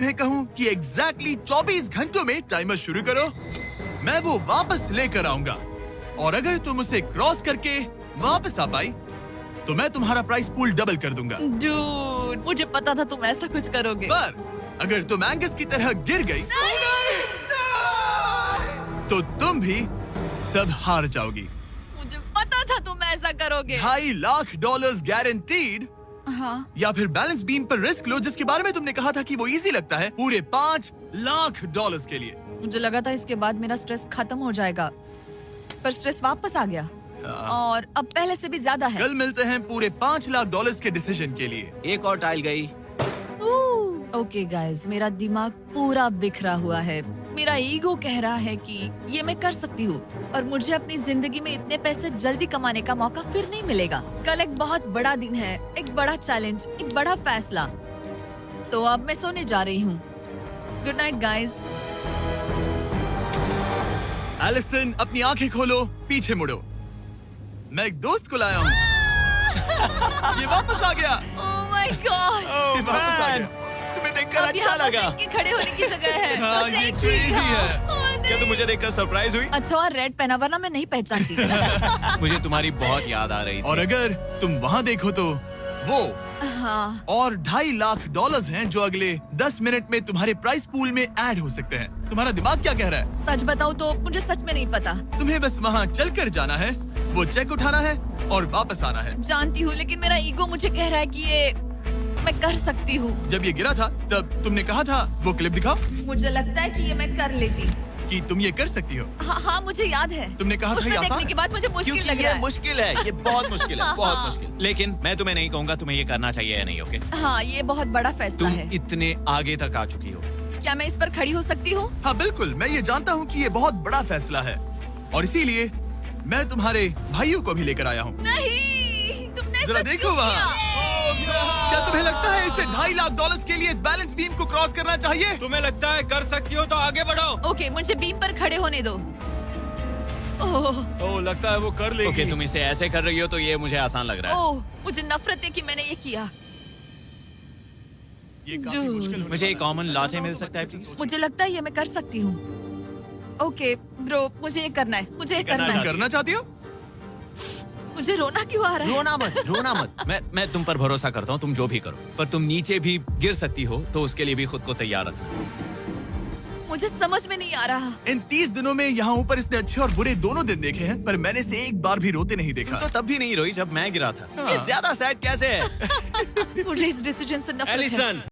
तुम्हें कहूँ कि एग्जैक्टली 24 घंटों में टाइमर शुरू करो, मैं वो वापस लेकर आऊंगा। और अगर तुम उसे क्रॉस करके वापस आ पाई तो मैं तुम्हारा प्राइस पूल डबल कर दूंगा। डूड, मुझे पता था तुम ऐसा कुछ करोगे। पर अगर तुम एंगस की तरह गिर गई तो तुम भी सब हार जाओगी। मुझे पता था तुम ऐसा करोगे। $2.5 लाख गारंटीड। हाँ, या फिर बैलेंस बीम पर रिस्क लो, जिसके बारे में तुमने कहा था कि वो इजी लगता है, पूरे $5 लाख के लिए। मुझे लगा था इसके बाद मेरा स्ट्रेस खत्म हो जाएगा, पर स्ट्रेस वापस आ गया और अब पहले से भी ज्यादा है। कल मिलते हैं पूरे $5 लाख के डिसीजन के लिए। एक और टाइल गई। ओके गाइस, मेरा दिमाग पूरा बिखरा हुआ है। मेरा ईगो कह रहा है कि ये मैं कर सकती हूँ और मुझे अपनी जिंदगी में इतने पैसे जल्दी कमाने का मौका फिर नहीं मिलेगा। कल एक बहुत बड़ा दिन है, एक बड़ा चैलेंज, एक बड़ा फैसला। तो अब मैं सोने जा रही हूँ। Good night guys. एलिसन, अपनी आंखें खोलो, पीछे मुड़ो। मैं एक दोस्त को लाया हूँ। ये वापस आ गया। ओह माय गॉड, ये वापस आ गया। तुम्हें देखकर अब अच्छा यहाँ बस लगा। इनके खड़े होने की जगह है। हाँ, बस ये एक ही crazy था। है। ओह, नहीं। क्या तुम मुझे देखकर सरप्राइज हुई? अच्छा, और रेड पहना, वरना मैं नहीं पहचानती। मुझे तुम्हारी बहुत याद आ रही थी। और अगर तुम वहाँ देखो तो वो हाँ, और $2.5 लाख हैं जो अगले 10 मिनट में तुम्हारे प्राइस पूल में ऐड हो सकते हैं। तुम्हारा दिमाग क्या कह रहा है? सच बताऊँ तो मुझे सच में नहीं पता। तुम्हें बस वहाँ चल कर जाना है, वो चेक उठाना है और वापस आना है। जानती हूँ, लेकिन मेरा ईगो मुझे कह रहा है कि ये मैं कर सकती हूँ। जब ये गिरा था तब तुमने कहा था, वो क्लिप दिखाओ, मुझे लगता है कि ये मैं कर लेती। कि तुम ये कर सकती हो। हाँ हाँ, मुझे याद है। तुमने कहा था उसे ये आसान देखने है। के बाद मुझे मुश्किल क्योंकि लग रहा ये है। मुश्किल है, ये बहुत मुश्किल है, हाँ, बहुत हाँ। मुश्किल। लेकिन मैं तुम्हें नहीं कहूँगा तुम्हें ये करना चाहिए या नहीं, ओके? हाँ, ये बहुत बड़ा फैसला तुम है। इतने आगे तक आ चुकी हो। क्या मैं इस पर खड़ी हो सकती हूँ? हाँ बिल्कुल, मैं ये जानता हूँ कि ये बहुत बड़ा फैसला है और इसीलिए मैं तुम्हारे भाइयों को भी लेकर आया हूँ। नहीं, तुमने जरा ऐसा देखो क्यों वहाँ। किया? क्या तुम्हें लगता है इसे $2.5 लाख के लिए इस बैलेंस बीम को क्रॉस करना चाहिए? तुम्हें लगता है कर सकती हो तो आगे बढ़ो। ओके, मुझे बीम पर खड़े होने दो। ओह, ओह, लगता है वो कर लेगी। ओके, तुम इसे ऐसे कर रही हो तो ये मुझे आसान लग रहा है। ओह, मुझे नफरत है कि मैंने ये किया। ये काफी Dude. मुश्किल होने मुझे एक वाला है। कॉमन लाटे मिल सकता है प्लीज? मुझे लगता है ये मैं कर सकती हूँ। ओके ब्रो, मुझे ये करना है, मुझे ये करना तुम है। करना चाहती हो? मुझे रोना क्यों आ रहा है? रोना मत, रोना मत। मैं तुम पर भरोसा करता हूँ, तुम जो भी करो। पर तुम नीचे भी गिर सकती हो, तो उसके लिए भी खुद को तैयार रखना। मुझे समझ में नहीं आ रहा। इन 30 दिनों में यहाँ ऊपर इसने अच्छे और बुरे दोनों दिन देखे हैं, पर मैंने इसे एक बार भी रोते नहीं तुम देखा। तो तब भी नहीं रोई जब मैं गिरा था। हाँ। ये ज्यादा सैड कैसे है? मुझे इस डिसीजन से नफरत है। एलिसन